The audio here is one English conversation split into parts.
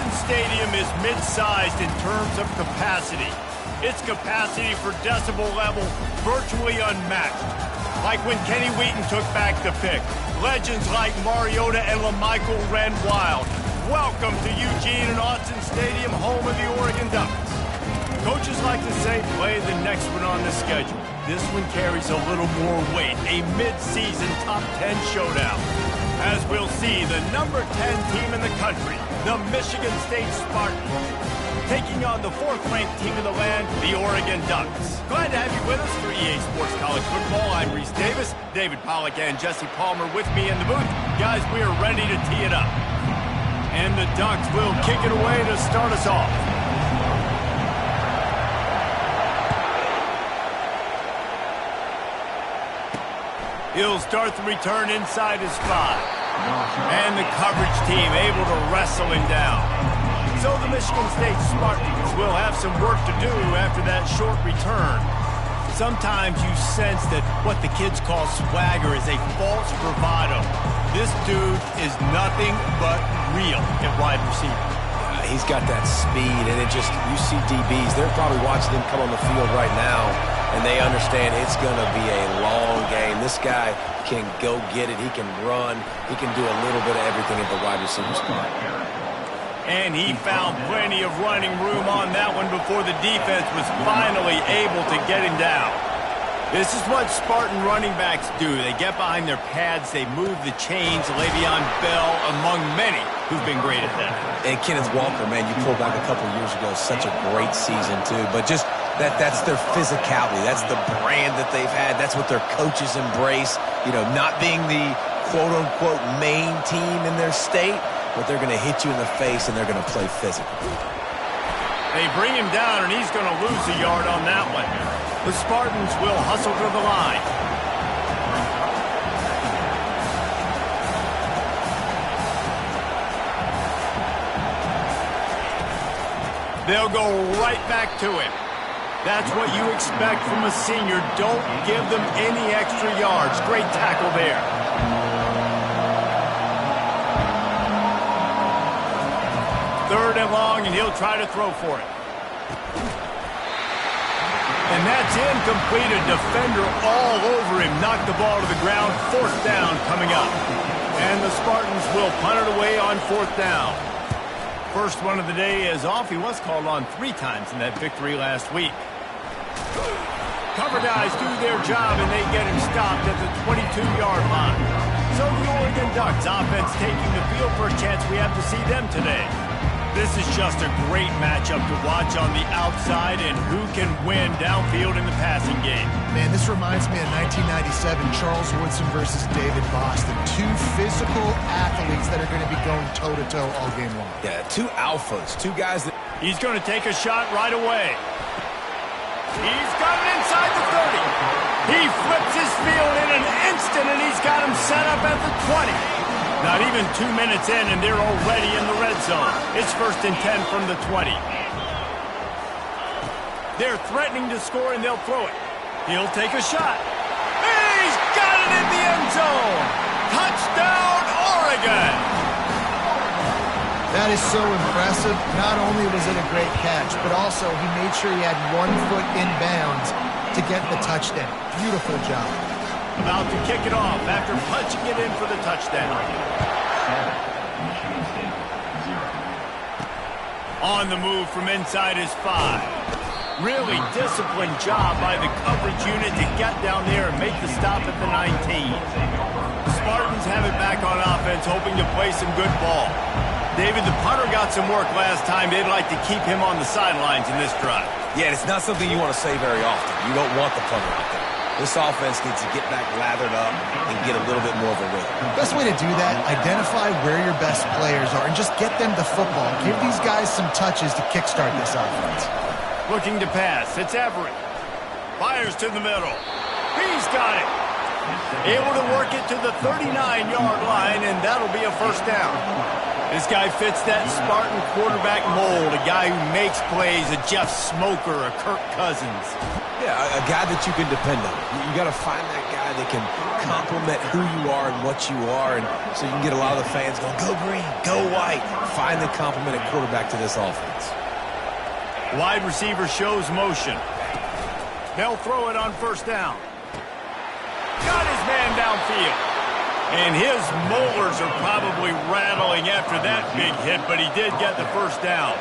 Michigan Stadium is mid-sized in terms of capacity. Its capacity for decibel level virtually unmatched. Like when Kenny Wheaton took back the pick. Legends like Mariota and LaMichael ran wild. Welcome to Eugene and Autzen Stadium, home of the Oregon Ducks. Coaches like to say, play the next one on the schedule. This one carries a little more weight, a mid-season top 10 showdown. As we'll see, the number 10 team in the country, the Michigan State Spartans, taking on the 4th-ranked team in the land, the Oregon Ducks. Glad to have you with us for EA Sports College Football. I'm Reese Davis, David Pollack and Jesse Palmer with me in the booth. Guys, we are ready to tee it up. And the Ducks will kick it away to start us off. He'll start the return inside his 5. And the coverage team able to wrestle him down. So the Michigan State Spartans will have some work to do after that short return. Sometimes you sense that what the kids call swagger is a false bravado. This dude is nothing but real at wide receiver. He's got that speed, and it just, you see DBs, they're probably watching him come on the field right now, and they understand it's going to be a long game. This guy can go get it. He can run. He can do a little bit of everything at the wide receiver spot. And he found plenty of running room on that one before the defense was finally able to get him down. This is what Spartan running backs do. They get behind their pads, they move the chains. Le'Veon Bell, among many, who've been great at that. And Kenneth Walker, man, you pulled back a couple years ago, such a great season, too. But just that's their physicality. That's the brand that they've had. That's what their coaches embrace. You know, not being the quote-unquote main team in their state, but they're going to hit you in the face, and they're going to play physical. They bring him down, and he's going to lose a yard on that one. The Spartans will hustle to the line. They'll go right back to him. That's what you expect from a senior. Don't give them any extra yards. Great tackle there. Third and long, and he'll try to throw for it. And that's incomplete. A defender all over him. Knocked the ball to the ground. 4th down coming up. And the Spartans will punt it away on 4th down. First one of the day is off. He was called on 3 times in that victory last week. Cover guys do their job, and they get him stopped at the 22-yard line. So the Oregon Ducks offense taking the field for a chance. We have to see them today. This is just a great matchup to watch on the outside, and who can win downfield in the passing game. Man, this reminds me of 1997, Charles Woodson versus David Boston. 2 physical athletes that are going to be going toe-to-toe all game long. Yeah, 2 alphas, 2 guys that... He's going to take a shot right away. He's got it inside the 30. He flips his field in an instant, and he's got him set up at the 20. Not even 2 minutes in, and they're already in the red zone. It's 1st and 10 from the 20. They're threatening to score, and they'll throw it. He'll take a shot. He's got it in the end zone. Touchdown, Oregon. That is so impressive. Not only was it a great catch, but also he made sure he had 1 foot in bounds to get the touchdown. Beautiful job. About to kick it off after punching it in for the touchdown. On the move from inside his 5. Really disciplined job by the coverage unit to get down there and make the stop at the 19. The Spartans have it back on offense, hoping to play some good ball. David, the punter got some work last time. They'd like to keep him on the sidelines in this drive. Yeah, it's not something you want to say very often. You don't want the punter out there. This offense needs to get back lathered up and get a little bit more of a rhythm. Best way to do that, identify where your best players are and just get them the football. Give these guys some touches to kickstart this offense. Looking to pass. It's Everett. Fires to the middle. He's got it. Able to work it to the 39-yard line, and that'll be a 1st down. This guy fits that Spartan quarterback mold, a guy who makes plays, a Jeff Smoker, a Kirk Cousins. Yeah, a guy that you can depend on. You got to find that guy that can complement who you are and what you are, and so you can get a lot of the fans going, go green, go white. Find the complement at quarterback to this offense. Wide receiver shows motion. They'll throw it on first down. Got his man downfield. And his molars are probably rattling after that big hit, but he did get the first down.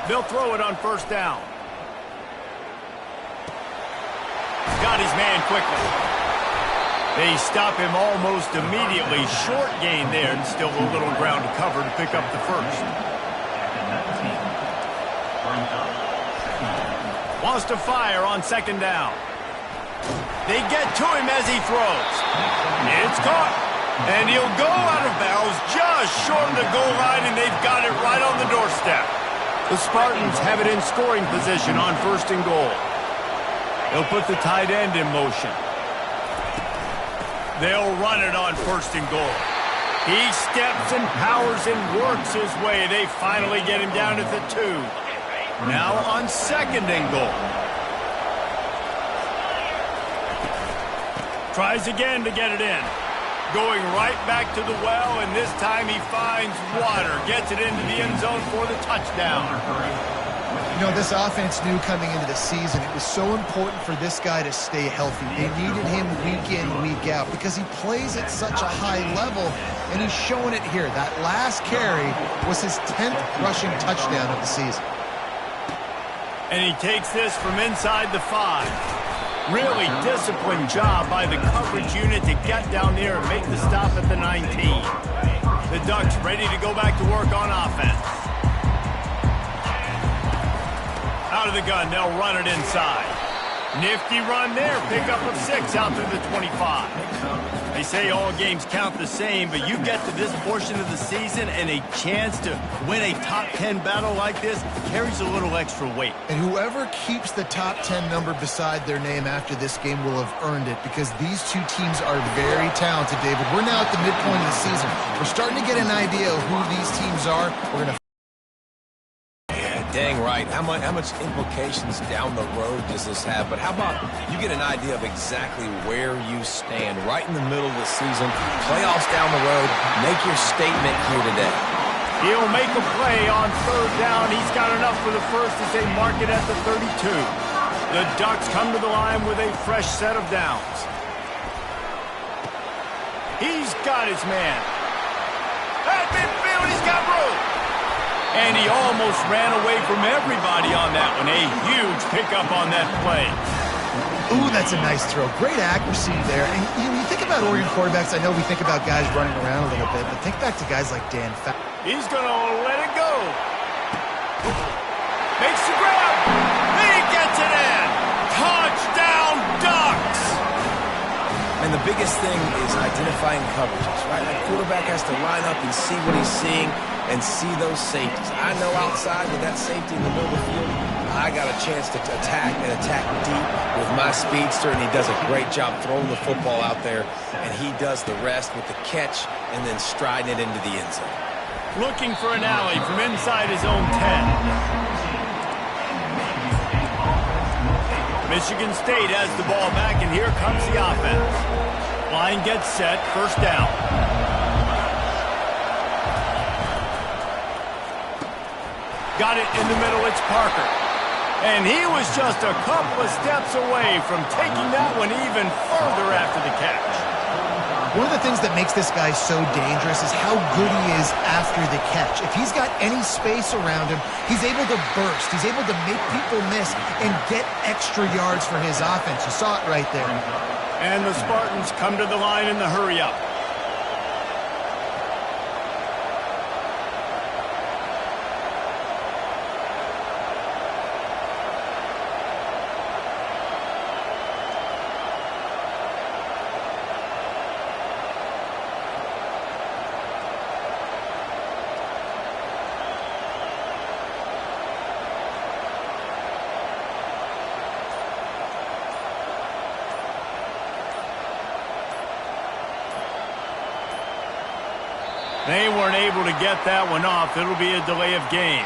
They'll throw it on first down. Got his man quickly. They stop him almost immediately. Short gain there, and still a little ground to cover to pick up the first. Wants to fire on second down. They get to him as he throws. It's caught. And he'll go out of bounds just short of the goal line, and they've got it right on the doorstep. The Spartans have it in scoring position on first and goal. They'll put the tight end in motion. They'll run it on first and goal. He steps and powers and works his way. They finally get him down at the 2. Now on second and goal. Tries again to get it in. Going right back to the well, and this time he finds water. Gets it into the end zone for the touchdown. You know, this offense knew coming into the season it was so important for this guy to stay healthy. They needed him week in, week out because he plays at such a high level, and he's showing it here. That last carry was his 10th rushing touchdown of the season. And he takes this from inside the 5. Really disciplined job by the coverage unit to get down there and make the stop at the 19. The Ducks ready to go back to work on offense. Out of the gun, they'll run it inside. Nifty run there, pickup of 6 out to the 25. They say all games count the same, but you get to this portion of the season and a chance to win a top 10 battle like this carries a little extra weight. And whoever keeps the top 10 number beside their name after this game will have earned it because these two teams are very talented, David. We're now at the midpoint of the season. We're starting to get an idea of who these teams are. We're going to Dang right. How much implications down the road does this have? But how about you get an idea of exactly where you stand right in the middle of the season, playoffs down the road, make your statement here today. He'll make a play on third down. He's got enough for the first as they mark it at the 32. The Ducks come to the line with a fresh set of downs. He's got his man. At midfield, he's got room. And he almost ran away from everybody on that one. A huge pickup on that play. Ooh, that's a nice throw. Great accuracy there. And you think about Oregon quarterbacks, I know we think about guys running around a little bit, but think back to guys like Dan Fouts. He's going to let it go. Makes the grab. He gets it in. Touchdown, Ducks. And the biggest thing is identifying coverages, right? The quarterback has to line up and see what he's seeing and see those safeties. I know outside with that safety in the middle of the field, I got a chance to attack and attack deep with my speedster, and he does a great job throwing the football out there, and he does the rest with the catch and then striding it into the end zone. Looking for an alley from inside his own 10. Michigan State has the ball back, and here comes the offense. Line gets set, first down. Got it in the middle, it's Parker. And he was just a couple of steps away from taking that one even further after the catch. One of the things that makes this guy so dangerous is how good he is after the catch. If he's got any space around him, he's able to burst. He's able to make people miss and get extra yards for his offense. You saw it right there. And the Spartans come to the line in the hurry-up. They weren't able to get that one off. It'll be a delay of game.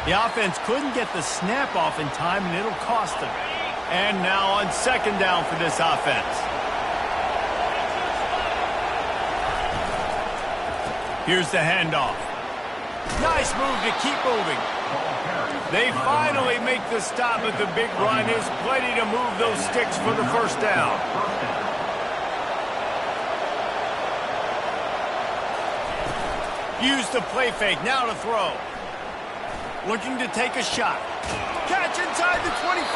The offense couldn't get the snap off in time, and it'll cost them. And now on second down for this offense. Here's the handoff. Nice move to keep moving. They finally make the stop, but the big run is plenty to move those sticks for the first down. Use the play fake, now to throw. Looking to take a shot. Catch inside the 25.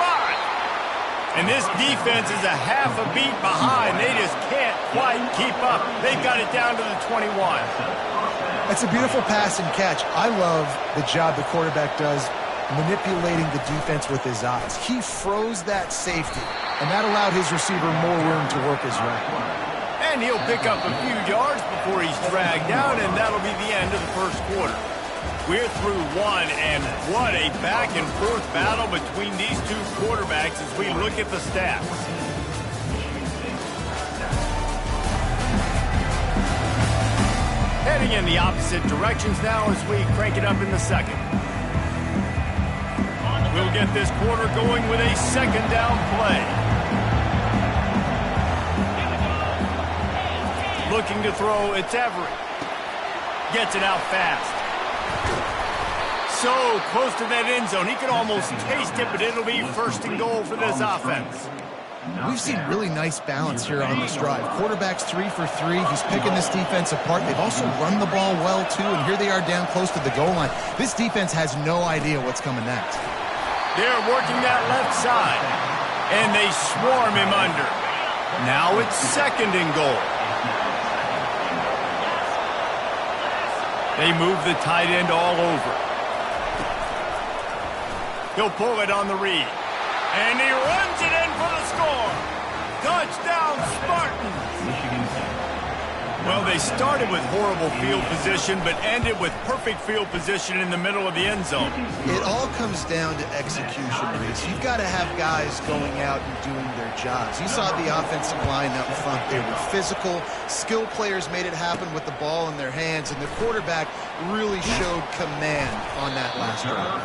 And this defense is a half a beat behind. They just can't quite keep up. They've got it down to the 21. That's a beautiful pass and catch. I love the job the quarterback does manipulating the defense with his eyes. He froze that safety, and that allowed his receiver more room to work his route. And he'll pick up a few yards before he's dragged down, and that'll be the end of the first quarter. We're through one, and what a back-and-forth battle between these two quarterbacks as we look at the stats. Heading in the opposite directions now as we crank it up in the second. We'll get this quarter going with a second down play. Looking to throw, it's Everett. Gets it out fast. So close to that end zone, he could almost taste it, but it'll be first and goal for this offense. We've seen really nice balance here on this drive. Quarterback's 3 for 3. He's picking this defense apart. They've also run the ball well, too, and here they are down close to the goal line. This defense has no idea what's coming next. They're working that left side, and they swarm him under. Now it's second and goal. They move the tight end all over. He'll pull it on the read. And he runs it in for the score. Touchdown, Spartans. Well, they started with horrible field position, but ended with perfect field position in the middle of the end zone. It all comes down to execution, Reese. You've got to have guys going out and doing their jobs. You saw the offensive line up front. They were physical. Skill players made it happen with the ball in their hands, and the quarterback really showed command on that last drive.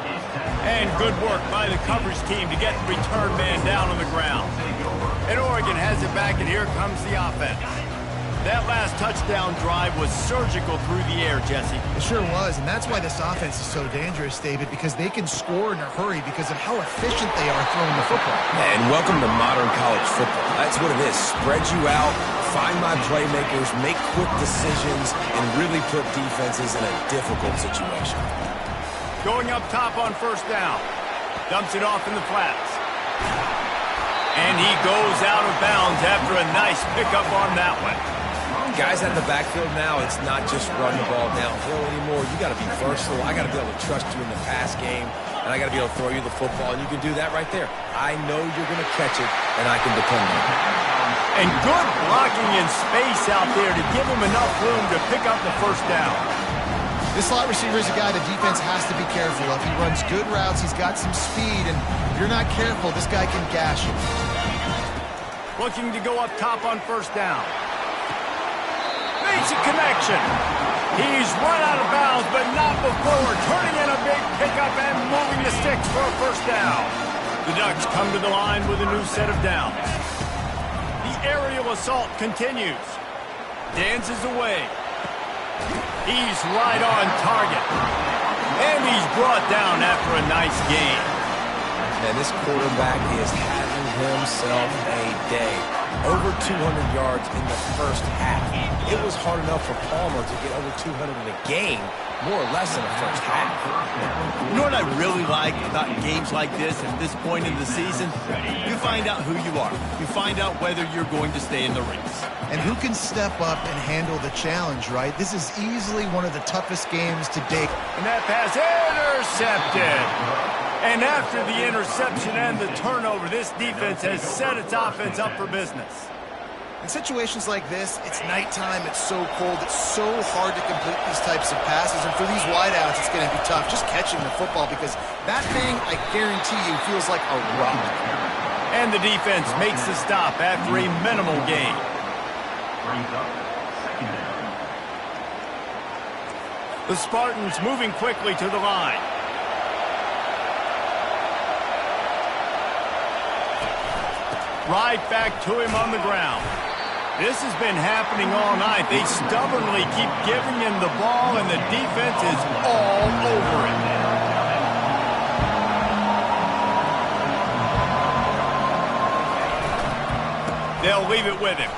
And good work by the coverage team to get the return man down on the ground. And Oregon has it back, and here comes the offense. That last touchdown drive was surgical through the air, Jesse. It sure was, and that's why this offense is so dangerous, David, because they can score in a hurry because of how efficient they are throwing the football. And welcome to modern college football. That's what it is. Spread you out, find my playmakers, make quick decisions, and really put defenses in a difficult situation. Going up top on first down. Dumps it off in the flats. And he goes out of bounds after a nice pickup on that one. Guys at the backfield now, it's not just run the ball downhill anymore. You got to be versatile. I got to be able to trust you in the pass game, and I got to be able to throw you the football, and you can do that right there. I know you're going to catch it, and I can depend on it. And good blocking in space out there to give him enough room to pick up the first down. This slot receiver is a guy the defense has to be careful of. He runs good routes. He's got some speed, and if you're not careful, this guy can gash you. Looking to go up top on first down. Makes a connection. He's run out of bounds, but not before turning in a big pickup and moving the sticks for a first down. The Ducks come to the line with a new set of downs. The aerial assault continues. Dances away. He's right on target. And he's brought down after a nice gain. Man, this quarterback is having himself a day. Over 200 yards in the first half. It was hard enough for Palmer to get over 200 in a game, more or less in the first half. You know what I really like about games like this at this point in the season? You find out who you are. You find out whether you're going to stay in the race. And who can step up and handle the challenge, right? This is easily one of the toughest games to date. And that pass intercepted. And after the interception and the turnover, this defense has set its offense up for business. In situations like this, it's nighttime, it's so cold, it's so hard to complete these types of passes, and for these wideouts, it's going to be tough just catching the football because that thing, I guarantee you, feels like a rock. And the defense makes the stop after a minimal gain. The Spartans moving quickly to the line. Right back to him on the ground. This has been happening all night. They stubbornly keep giving him the ball, and the defense is all over it. They'll leave it with him.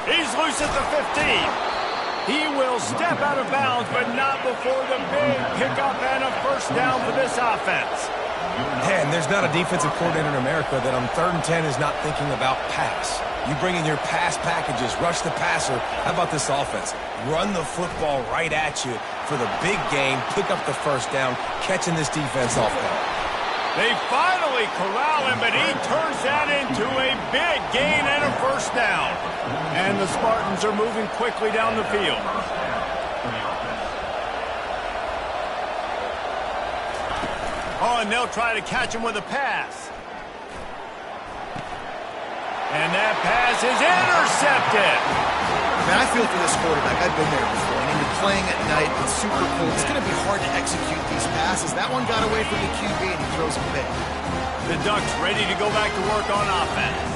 He's loose at the 15. He will step out of bounds, but not before the big pickup and a first down for this offense. And there's not a defensive coordinator in America that on 3rd and 10 is not thinking about pass. You bring in your pass packages, rush the passer. How about this offense? Run the football right at you for the big game, pick up the first down, catching this defense off guard. They finally corral him, but he turns that into a big gain and a first down. And the Spartans are moving quickly down the field. Oh, and they'll try to catch him with a pass. And that pass is intercepted. Man, I feel for this quarterback. I've been there before. And you're playing at night. It's super cold. It's going to be hard to execute these passes. That one got away from the QB, and he throws a pick. The Ducks ready to go back to work on offense.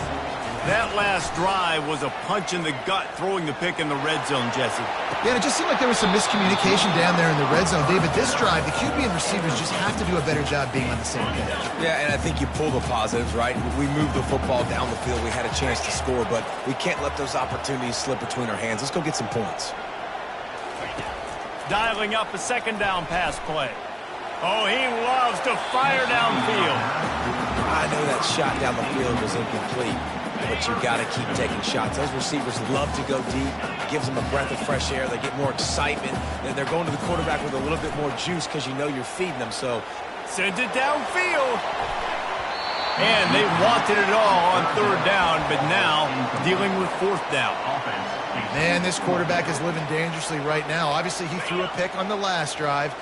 That last drive was a punch in the gut, throwing the pick in the red zone, Jesse. Yeah, and it just seemed like there was some miscommunication down there in the red zone. David, this drive, the QB and receivers just have to do a better job being on the same page. Yeah, and I think you pull the positives, right? We moved the football down the field. We had a chance to score, but we can't let those opportunities slip between our hands. Let's go get some points. Dialing up a second down pass play. Oh, he loves to fire downfield. I know that shot down the field was incomplete, but you got to keep taking shots. Those receivers love to go deep. It gives them a breath of fresh air. They get more excitement. They're going to the quarterback with a little bit more juice because you know you're feeding them. So sends it downfield. And they wanted it all on 3rd down, but now dealing with 4th down. Man, this quarterback is living dangerously right now. Obviously, he threw a pick on the last drive.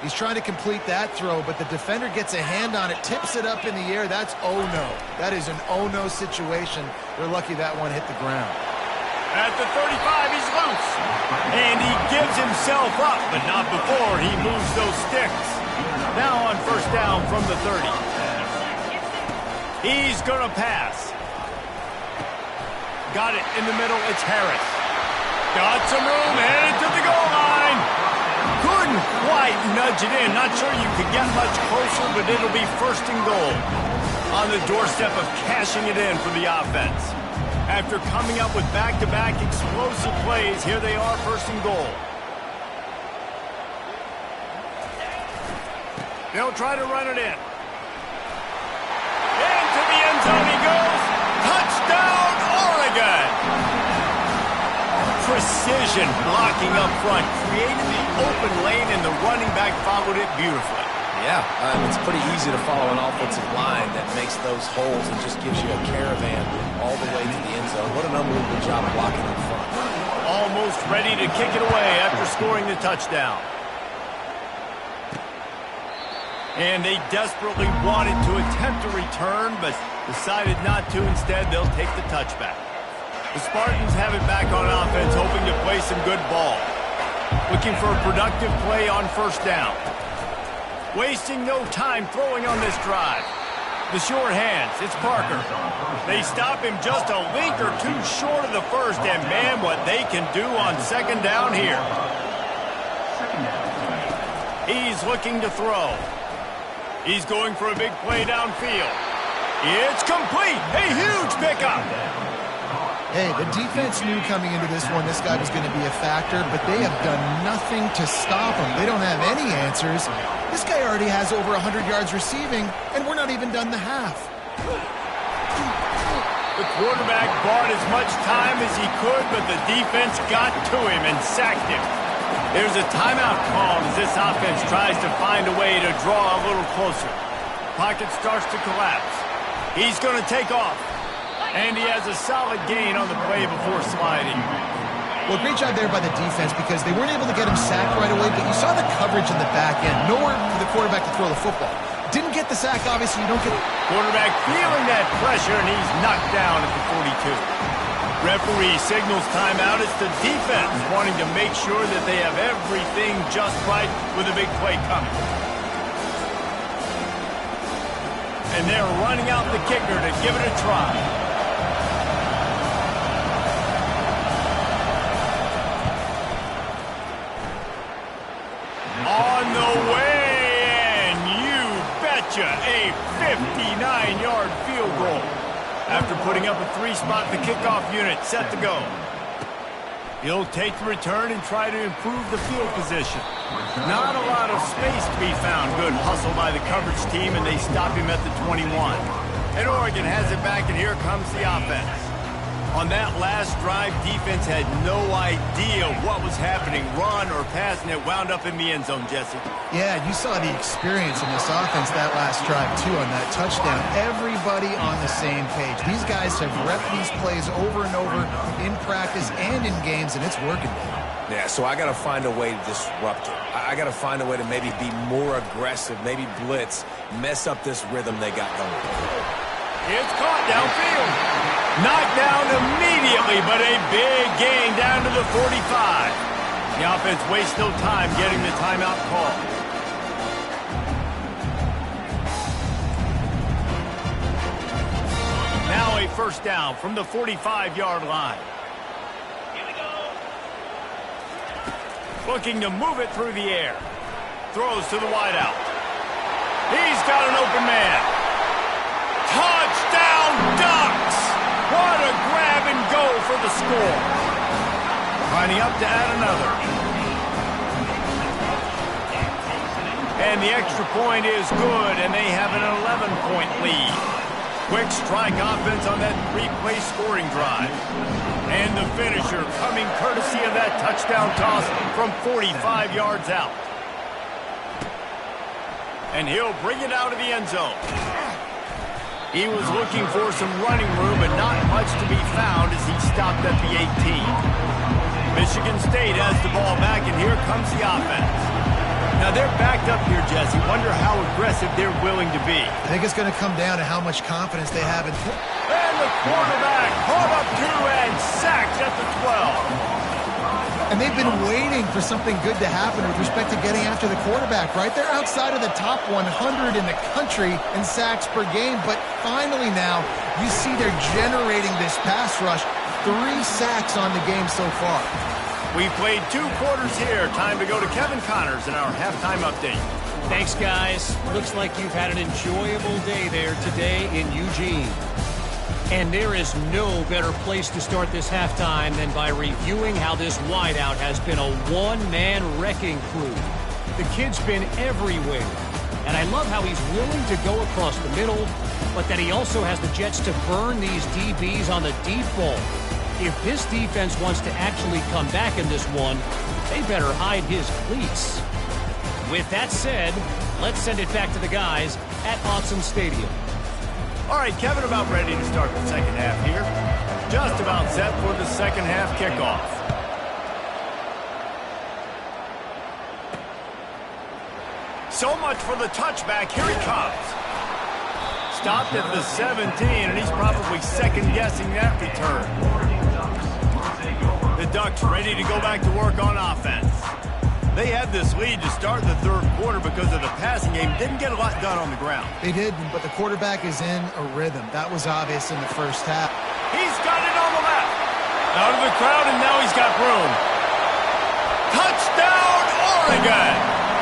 He's trying to complete that throw, but the defender gets a hand on it, tips it up in the air. That's oh-no. That is an oh-no situation. They're lucky that one hit the ground. At the 35, he's loose. And he gives himself up, but not before he moves those sticks. Now on 1st down from the 30. He's going to pass. Got it in the middle. It's Harris. Got some room, headed to the goal line. Couldn't quite nudge it in. Not sure you could get much closer, but it'll be 1st and goal. On the doorstep of cashing it in for the offense. After coming up with back-to-back explosive plays, here they are, 1st and goal. They'll try to run it in. Into the end zone he goes. Touchdown, Oregon! Precision blocking up front, created the open lane, and the running back followed it beautifully. yeah, it's pretty easy to follow an offensive line that makes those holes and just gives you a caravan all the way to the end zone. What an unbelievable job blocking up front. Almost ready to kick it away after scoring the touchdown. And they desperately wanted to attempt a return, but decided not to. Instead, they'll take the touchback. The Spartans have it back on offense, hoping to play some good ball. Looking for a productive play on 1st down. Wasting no time throwing on this drive. The short hands, it's Parker. They stop him just a link or two short of the 1st, and man, what they can do on 2nd down here. He's looking to throw. He's going for a big play downfield. It's complete. A huge pickup. Hey, the defense knew coming into this one this guy was going to be a factor, but they have done nothing to stop him. They don't have any answers. This guy already has over 100 yards receiving, and we're not even done the half. The quarterback bought as much time as he could, but the defense got to him and sacked him. There's a timeout called as this offense tries to find a way to draw a little closer. Pocket starts to collapse. He's going to take off. And he has a solid gain on the play before sliding. Well, great job there by the defense because they weren't able to get him sacked right away, but you saw the coverage in the back end. Nowhere for the quarterback to throw the football. Didn't get the sack, obviously. You don't get... Quarterback feeling that pressure, and he's knocked down at the 42. Referee signals timeout. It's the defense wanting to make sure that they have everything just right with a big play coming. And they're running out the kicker to give it a try. On the way, and you betcha, a 59-yard field goal. After putting up a 3-spot, the kickoff unit set to go. He'll take the return and try to improve the field position. Not a lot of space to be found. Good hustle by the coverage team, and they stop him at the 21. And Oregon has it back, and here comes the offense. On that last drive, defense had no idea what was happening, run or pass, and it wound up in the end zone, Jesse. Yeah, you saw the experience in this offense that last drive, too, on that touchdown. Everybody on the same page. These guys have repped these plays over and over in practice and in games, and it's working. Yeah, so I got to find a way to disrupt it. I got to find a way to maybe be more aggressive, maybe blitz, mess up this rhythm they got going. It's caught downfield. Knocked down immediately, but a big gain down to the 45. The offense wastes no time getting the timeout call. Now a first down from the 45-yard line. Here we go. Looking to move it through the air. Throws to the wideout. He's got an open man. Touchdown Ducks! What a grab and go for the score. Lining up to add another. And the extra point is good, and they have an 11-point lead. Quick strike offense on that 3-play scoring drive. And the finisher coming courtesy of that touchdown toss from 45 yards out. And he'll bring it out of the end zone. He was looking for some running room, but not much to be found as he stopped at the 18. Michigan State has the ball back, and here comes the offense. Now, they're backed up here, Jesse. Wonder how aggressive they're willing to be. I think it's going to come down to how much confidence they have in... And the quarterback caught up to and sacked at the 12. And they've been waiting for something good to happen with respect to getting after the quarterback, right? They're outside of the top 100 in the country in sacks per game, but finally now you see they're generating this pass rush. 3 sacks on the game so far. We played 2 quarters here. Time to go to Kevin Connors in our halftime update. Thanks, guys. Looks like you've had an enjoyable day there today in Eugene. And there is no better place to start this halftime than by reviewing how this wideout has been a one-man wrecking crew. The kid's been everywhere. And I love how he's willing to go across the middle, but that he also has the jets to burn these DBs on the deep ball. If this defense wants to actually come back in this one, they better hide his cleats. With that said, let's send it back to the guys at Autzen Stadium. All right, Kevin, about ready to start the second half here. Just about set for the second half kickoff. So much for the touchback. Here he comes. Stopped at the 17, and he's probably second-guessing that return. The Ducks ready to go back to work on offense. They had this lead to start the third quarter because of the passing game. Didn't get a lot done on the ground. They did, but the quarterback is in a rhythm. That was obvious in the first half. He's got it on the left. Out of the crowd, and now he's got room. Touchdown, Oregon!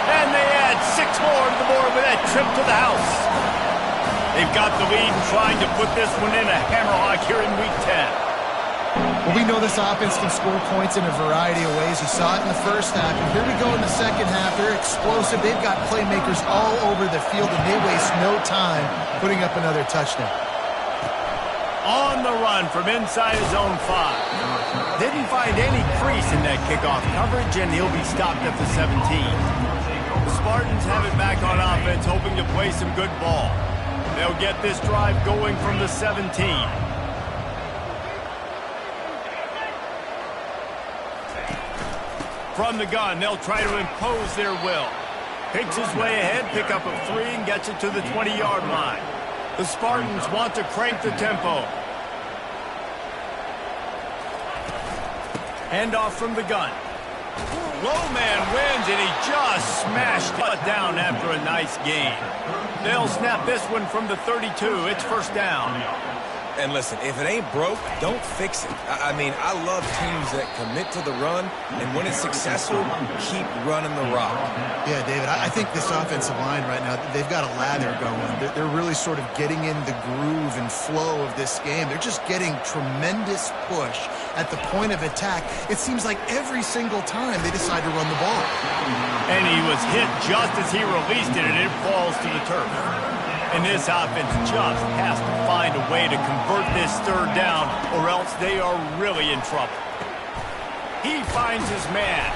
And they add 6 more to the board with that trip to the house. They've got the lead and trying to put this one in a hammerlock here in Week 10. Well, we know this offense can score points in a variety of ways. You saw it in the first half, and here we go in the second half. They're explosive. They've got playmakers all over the field, and they waste no time putting up another touchdown. On the run from inside his own 5. Didn't find any crease in that kickoff coverage, and he'll be stopped at the 17. The Spartans have it back on offense, hoping to play some good ball. They'll get this drive going from the 17. From the gun, they'll try to impose their will. Picks his way ahead, pick up a 3, and gets it to the 20-yard line. The Spartans want to crank the tempo. Handoff from the gun. Low man wins, and he just smashed it down after a nice gain. They'll snap this one from the 32. It's first down. And listen, if it ain't broke, don't fix it. I mean, I love teams that commit to the run, and when it's successful, keep running the rock. Yeah, David, I think this offensive line right now, they've got a lather going. They're really sort of getting in the groove and flow of this game. They're just getting tremendous push at the point of attack. It seems like every single time they decide to run the ball. And he was hit just as he released it, and it falls to the turf. And this offense just has to find a way to convert this third down, or else they are really in trouble. He finds his man.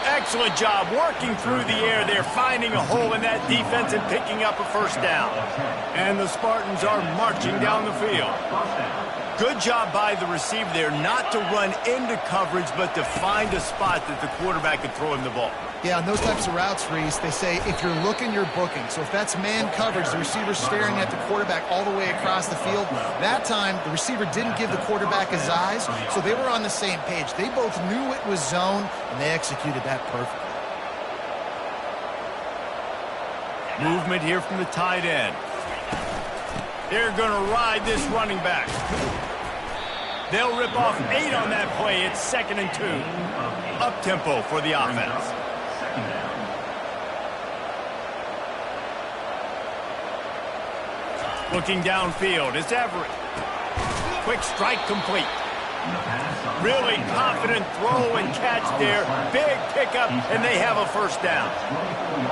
Excellent job working through the air there, finding a hole in that defense and picking up a first down. And the Spartans are marching down the field. Good job by the receiver there, not to run into coverage, but to find a spot that the quarterback could throw him the ball. Yeah, on those types of routes, Reese, they say if you're looking, you're booking. So if that's man coverage, the receiver's staring at the quarterback all the way across the field. That time, the receiver didn't give the quarterback his eyes, so they were on the same page. They both knew it was zone, and they executed that perfectly. Movement here from the tight end. They're going to ride this running back. They'll rip off 8 on that play. It's 2nd and 2. Up-tempo for the offense. Looking downfield, it's Everett. Quick strike complete. Really confident throw and catch there. Big pickup, and they have a first down.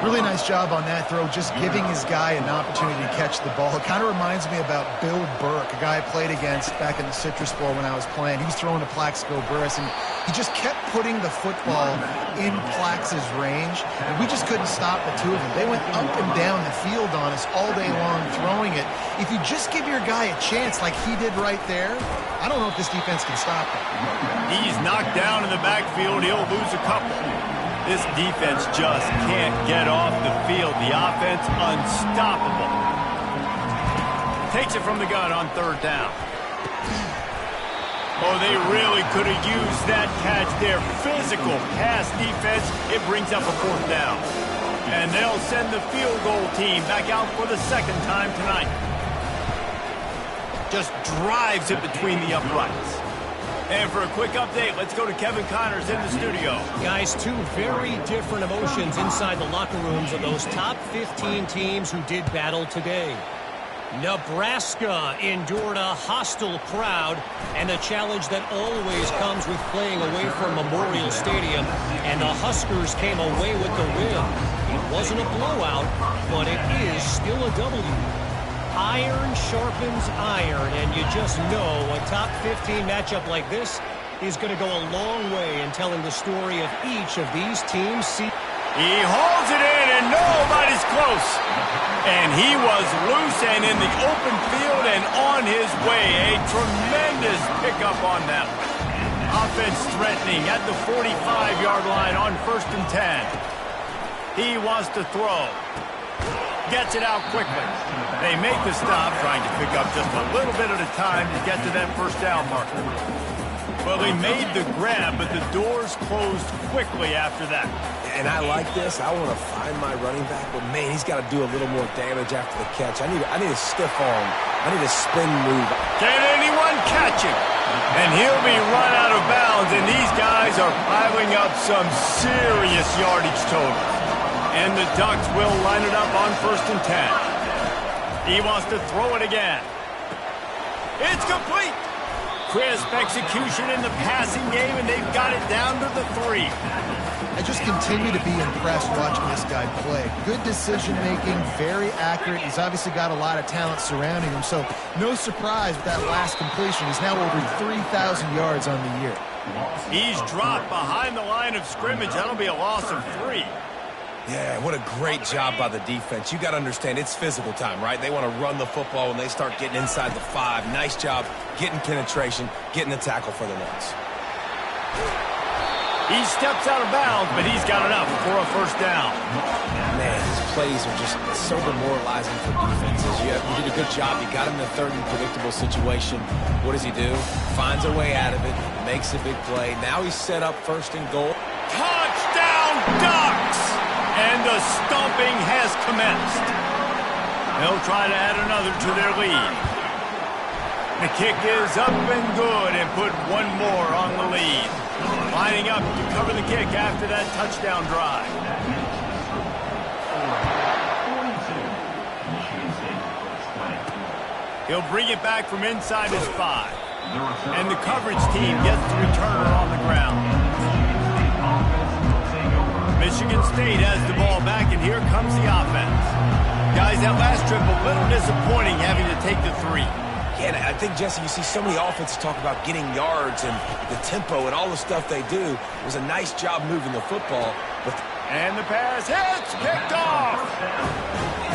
Really nice job on that throw, just giving his guy an opportunity to catch the ball. It kind of reminds me about Bill Burke, a guy I played against back in the Citrus Bowl when I was playing. He was throwing to Plaxico Burress, and he just kept putting the football in Plax's range, and we just couldn't stop the two of them. They went up and down the field on us all day long throwing it. If you just give your guy a chance like he did right there, I don't know if this defense can stop him. He's knocked down in the backfield. He'll lose a couple. This defense just can't get off the field. The offense unstoppable. Takes it from the gun on 3rd down. Oh, they really could have used that catch there. Physical pass defense. It brings up a 4th down. And they'll send the field goal team back out for the 2nd time tonight. Just drives it between the uprights. And for a quick update, let's go to Kevin Connors in the studio. Guys, 2 very different emotions inside the locker rooms of those top 15 teams who did battle today. Nebraska endured a hostile crowd and the challenge that always comes with playing away from Memorial Stadium, and the Huskers came away with the win. It wasn't a blowout, but it is still a W. Iron sharpens iron, and you just know a top 15 matchup like this is going to go a long way in telling the story of each of these teams. He hauls it in, and nobody's close. And he was loose and in the open field and on his way. A tremendous pickup on them. Offense threatening at the 45-yard line on 1st and 10. He wants to throw. Gets it out quickly. They make the stop, trying to pick up just a little bit at a time to get to that first down marker. Well, he made the grab, but the doors closed quickly after that. And I like this. I want to find my running back, but man, he's got to do a little more damage after the catch. I need a stiff arm. I need a spin move. Can anyone catch him? And he'll be run out of bounds, and these guys are piling up some serious yardage totals. And the Ducks will line it up on 1st and 10. He wants to throw it again. It's complete. Crisp execution in the passing game, and they've got it down to the 3. I just continue to be impressed watching this guy play. Good decision-making, very accurate. He's obviously got a lot of talent surrounding him, so no surprise with that last completion. He's now over 3,000 yards on the year. He's dropped behind the line of scrimmage. That'll be a loss of 3. Yeah, what a great job by the defense. You got to understand, it's physical time, right? They want to run the football when they start getting inside the 5. Nice job getting penetration, getting the tackle for the loss. He steps out of bounds, but he's got enough for a first down. Man, plays are just so demoralizing for defenses. You did a good job. You got him in a third and predictable situation. What does he do? Finds a way out of it, makes a big play. Now he's set up first and goal. Touchdown, Ducks! And the stomping has commenced. They'll try to add another to their lead. The kick is up and good and put one more on the lead. Lining up to cover the kick after that touchdown drive. He'll bring it back from inside his 5. And the coverage team gets the returner on the ground. Michigan State has the ball back, and here comes the offense. Guys, that last trip a little disappointing having to take the 3. Yeah, I think, Jesse, you see so many offenses talk about getting yards and the tempo and all the stuff they do. It was a nice job moving the football. And the pass hits, picked off.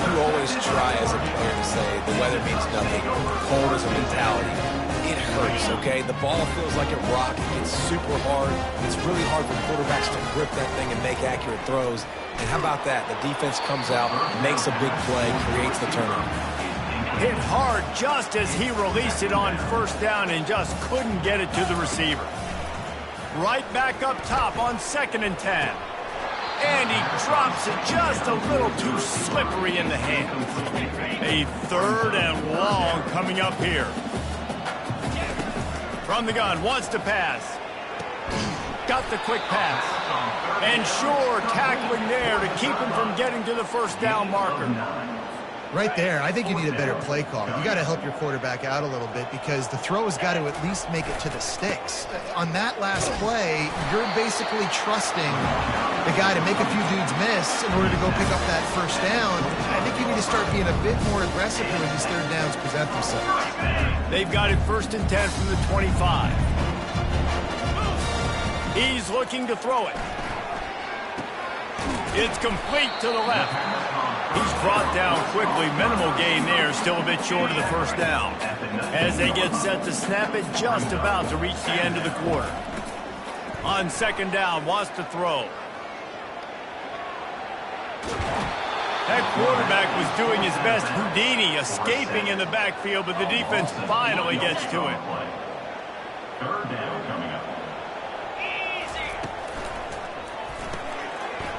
You always try as a player to say the weather means nothing. Cold is a mentality. It hurts, okay? The ball feels like a rock. It gets super hard. It's really hard for quarterbacks to grip that thing and make accurate throws. And how about that? The defense comes out, makes a big play, creates the turnover. Hit hard just as he released it on first down and just couldn't get it to the receiver. Right back up top on 2nd and 10. And he drops it just a little too slippery in the hands. A 3rd and long coming up here. From the gun, wants to pass. Got the quick pass. And sure, tackling there to keep him from getting to the first down marker. Right there, I think you need a better play call. You got to help your quarterback out a little bit because the throw has got to at least make it to the sticks. On that last play, you're basically trusting the guy to make a few dudes miss in order to go pick up that first down. I think you need to start being a bit more aggressive when these third downs present themselves. They've got it 1st and 10 from the 25. He's looking to throw it. It's complete to the left. He's brought down quickly. Minimal gain there. Still a bit short of the first down. As they get set to snap it, just about to reach the end of the quarter. On 2nd down, wants to throw. That quarterback was doing his best Houdini, escaping in the backfield, but the defense finally gets to it.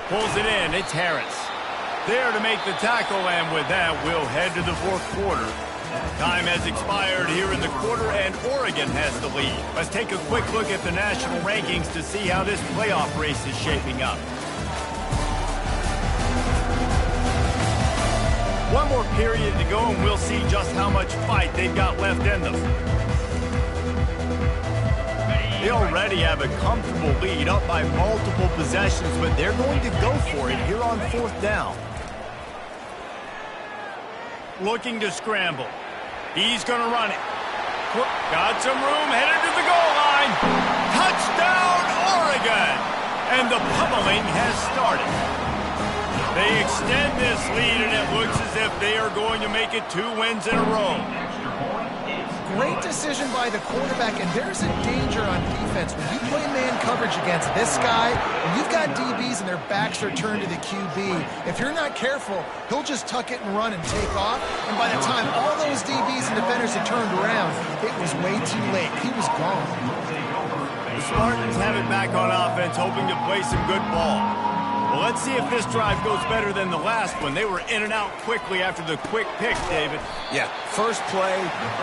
Pulls it in. It's Harris. There to make the tackle, and with that, we'll head to the 4th quarter. Time has expired here in the quarter, and Oregon has the lead. Let's take a quick look at the national rankings to see how this playoff race is shaping up. One more period to go, and we'll see just how much fight they've got left in them. They already have a comfortable lead, up by multiple possessions, but they're going to go for it here on 4th down. Looking to scramble. He's going to run it. Got some room, headed to the goal line. Touchdown, Oregon! And the pummeling has started. They extend this lead, and it looks as if they are going to make it 2 wins in a row. Great decision by the quarterback, and there's a danger on defense. When you play man coverage against this guy, when you've got DBs and their backs are turned to the QB, if you're not careful, he'll just tuck it and run and take off, and by the time all those DBs and defenders had turned around, it was way too late. He was gone. The Spartans have it back on offense, hoping to play some good ball. Well, let's see if this drive goes better than the last one. They were in and out quickly after the quick pick, David. Yeah, first play,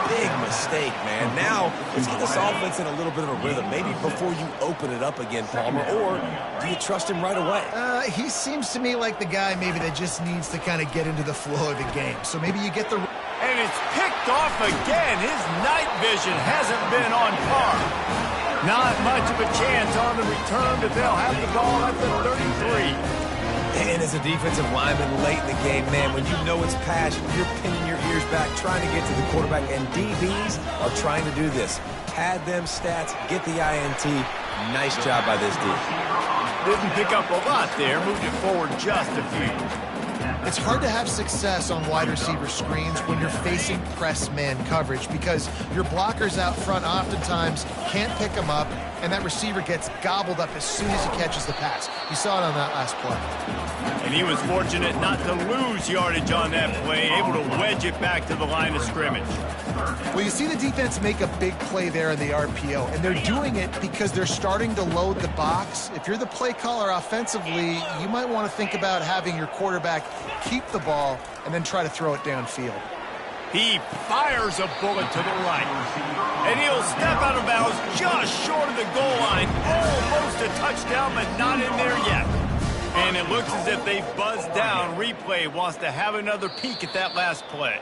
big mistake, man. Now, let's get this offense in a little bit of a rhythm. Maybe before you open it up again, Palmer, or do you trust him right away? He seems to me like the guy maybe that just needs to kind of get into the flow of the game. So maybe you get the... And it's picked off again. His night vision hasn't been on par. Not much of a chance on the return, but they'll have the ball at the 33. And as a defensive lineman late in the game, man, when you know it's pass, you're pinning your ears back, trying to get to the quarterback, and DBs are trying to do this. Pad them stats, get the INT. Nice job by this D. Didn't pick up a lot there, moved it forward just a few. It's hard to have success on wide receiver screens when you're facing press man coverage because your blockers out front oftentimes can't pick them up, and that receiver gets gobbled up as soon as he catches the pass. You saw it on that last play. And he was fortunate not to lose yardage on that play, able to wedge it back to the line of scrimmage. Well, you see the defense make a big play there in the RPO, and they're doing it because they're starting to load the box. If you're the play caller offensively, you might want to think about having your quarterback keep the ball and then try to throw it downfield. He fires a bullet to the right. And he'll step out of bounds just short of the goal line. Almost a touchdown, but not in there yet. And it looks as if they buzzed down. Replay wants to have another peek at that last play.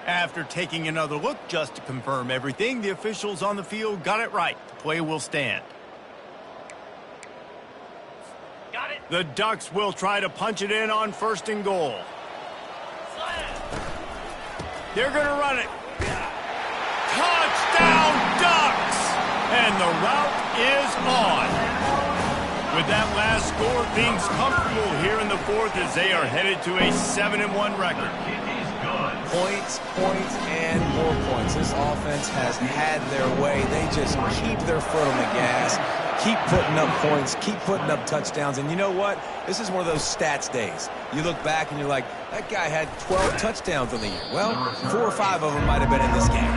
After taking another look just to confirm everything, the officials on the field got it right. The play will stand. Got it. The Ducks will try to punch it in on 1st and goal. They're going to run it. Touchdown, Ducks! And the route is on. With that last score, things comfortable here in the 4th as they are headed to a 7-1 record. Points, points, and more points. This offense has had their way. They just keep their foot on the gas, keep putting up points, keep putting up touchdowns. And you know what? This is one of those stats days. You look back and you're like, that guy had 12 touchdowns on the year. Well, 4 or 5 of them might have been in this game.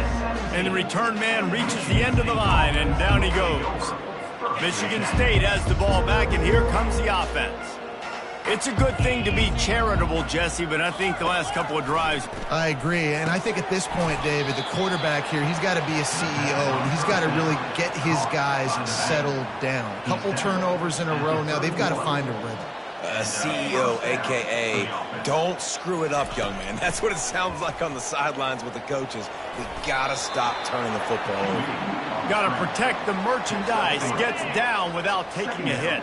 And the return man reaches the end of the line, and down he goes. Michigan State has the ball back, and here comes the offense. It's a good thing to be charitable, Jesse, but I think the last couple of drives... I agree, and I think at this point, David, the quarterback here, he's got to be a CEO, and he's got to really get his guys settled down. A couple turnovers in a row now. They've got to find a rhythm. CEO, a.k.a. don't screw it up, young man. That's what it sounds like on the sidelines with the coaches. We got to stop turning the football over. Got to protect the merchandise. Gets down without taking a hit.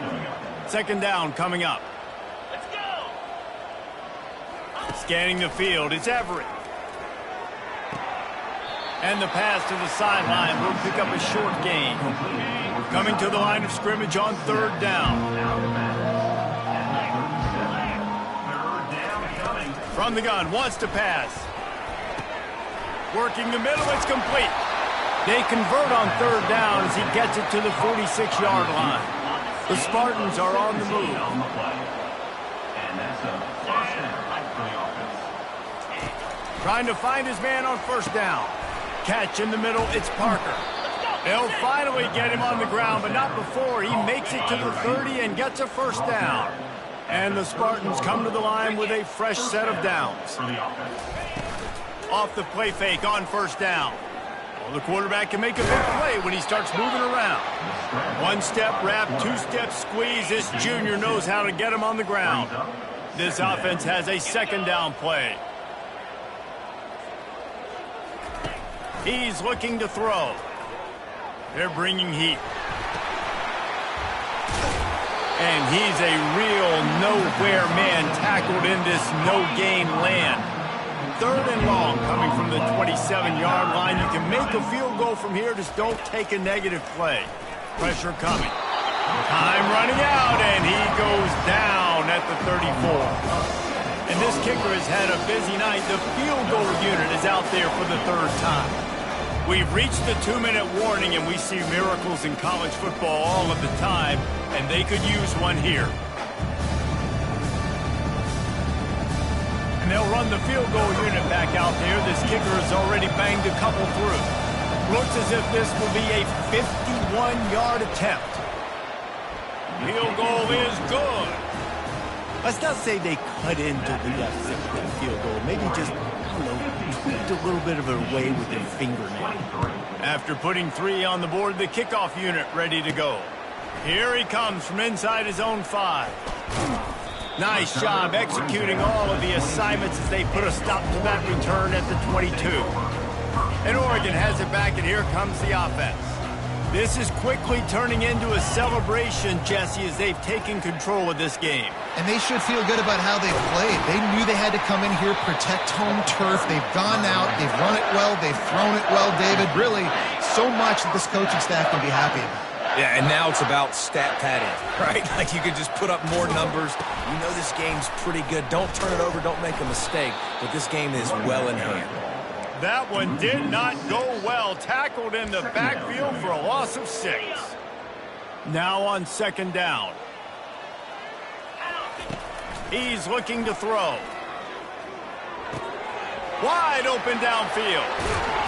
2nd down coming up. Scanning the field, it's Everett. And the pass to the sideline will pick up a short gain. Coming to the line of scrimmage on 3rd down. From the gun, wants to pass. Working the middle, it's complete. They convert on 3rd down as he gets it to the 46-yard line. The Spartans are on the move. Trying to find his man on 1st down. Catch in the middle, it's Parker. They'll finally get him on the ground, but not before. He makes it to the 30 and gets a 1st down. And the Spartans come to the line with a fresh set of downs. Off the play fake on 1st down. Well, the quarterback can make a big play when he starts moving around. 1-step wrap, 2-step squeeze. This junior knows how to get him on the ground. This offense has a 2nd down play. He's looking to throw. They're bringing heat. And he's a real nowhere man tackled in this no-gain land. 3rd and long coming from the 27-yard line. You can make a field goal from here, just don't take a negative play. Pressure coming. Time running out, and he goes down at the 34. And this kicker has had a busy night. The field goal unit is out there for the 3rd time. We've reached the 2-minute warning, and we see miracles in college football all of the time, and they could use one here. And they'll run the field goal unit back out there. This kicker has already banged a couple through. Looks as if this will be a 51-yard attempt. Field goal is good. Let's not say they cut into the deficit with that field goal. Maybe just, I don't know, tweaked a little bit of a way with their fingernail. After putting 3 on the board, the kickoff unit ready to go. Here he comes from inside his own 5. Nice job executing all of the assignments as they put a stop to that return at the 22. And Oregon has it back, and here comes the offense. This is quickly turning into a celebration, Jesse, as they've taken control of this game. And they should feel good about how they played. They knew they had to come in here, protect home turf. They've gone out, they've run it well, they've thrown it well, David. Really, so much that this coaching staff can be happy about. Yeah, and now it's about stat padding, right? Like you could just put up more numbers. You know this game's pretty good. Don't turn it over, don't make a mistake. But this game is well in hand. That one did not go well. Tackled in the backfield for a loss of 6. Now on 2nd down. He's looking to throw. Wide open downfield.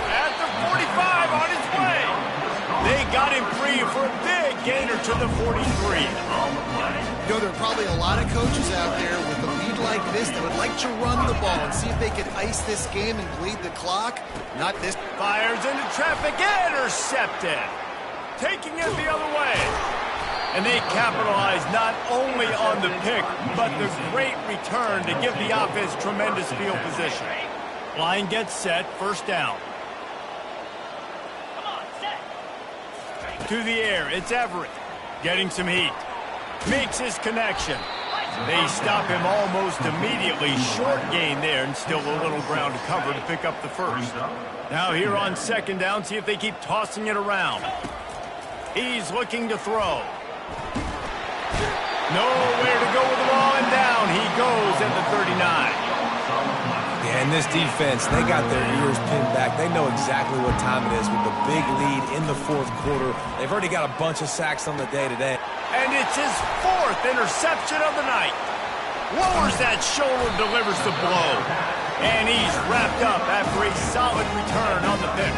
At the 45 on his way. They got him free for a big gainer to the 43. You know, there are probably a lot of coaches out there with a lead like this that would like to run the ball and see if they could ice this game and bleed the clock. Not this. Fires into traffic, intercepted. Taking it the other way. And they capitalize not only on the pick, but the great return to give the offense tremendous field position. Line gets set, 1st down. To the air, it's Everett. Getting some heat. Makes his connection. They stop him almost immediately. Short gain there, and still a little ground to cover to pick up the 1st. Now here on 2nd down, see if they keep tossing it around. He's looking to throw. Nowhere to go with the ball, and down he goes at the 39. Yeah, and this defense, they got their ears pinned back. They know exactly what time it is with the big lead in the 4th quarter. They've already got a bunch of sacks on the day today. And it's his 4th interception of the night. Lowers that shoulder, delivers the blow. And he's wrapped up after a solid return on the pick.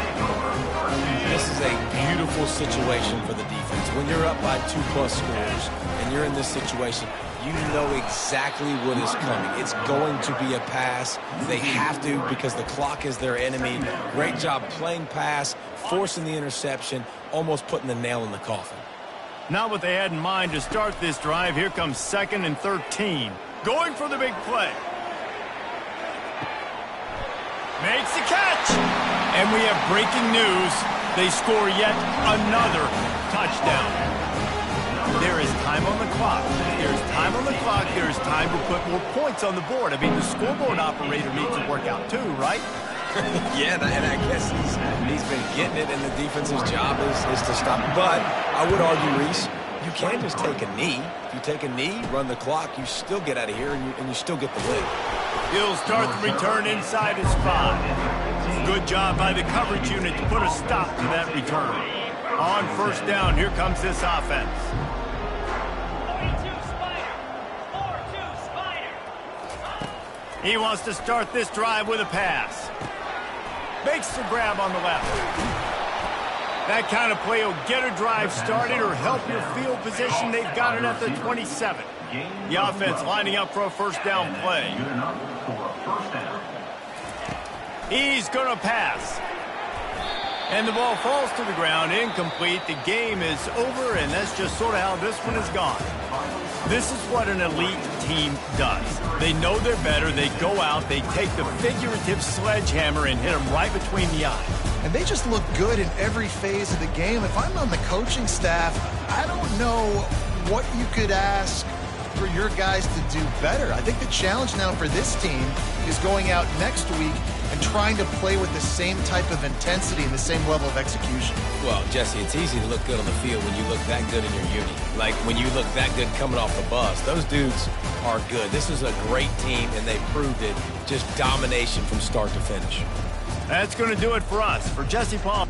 This is a beautiful situation for the defense. When you're up by 2+ scores and you're in this situation, you know exactly what is coming. It's going to be a pass. They have to because the clock is their enemy. Great job playing pass, forcing the interception, almost putting the nail in the coffin. Not what they had in mind to start this drive. Here comes 2nd and 13. Going for the big play. Makes the catch. And we have breaking news. They score yet another touchdown. There is time on the clock. There's time on the clock. There's time to put more points on the board. I mean, the scoreboard operator needs to work out too, right? Yeah, and I guess he's been getting it, and the defense's job is to stop. But I would argue, Reese, you can't just take a knee. If you take a knee, run the clock, you still get out of here, and you still get the win. He'll start the return inside his 5. Good job by the coverage unit to put a stop to that return. On 1st down, here comes this offense. He wants to start this drive with a pass. Makes the grab on the left. That kind of play will get a drive started or help your field position. They've got it at the 27. The offense lining up for a 1st down play. He's going to pass. And the ball falls to the ground, incomplete. The game is over, and that's just sort of how this one has gone. This is what an elite team does. They know they're better. They go out, they take the figurative sledgehammer and hit them right between the eyes. And they just look good in every phase of the game. If I'm on the coaching staff, I don't know what you could ask for your guys to do better. I think the challenge now for this team is going out next week and trying to play with the same type of intensity and the same level of execution. Well, Jesse, it's easy to look good on the field when you look that good in your uni. Like when you look that good coming off the bus. Those dudes are good. This is a great team, and they proved it. Just domination from start to finish. That's going to do it for us. For Jesse Palm.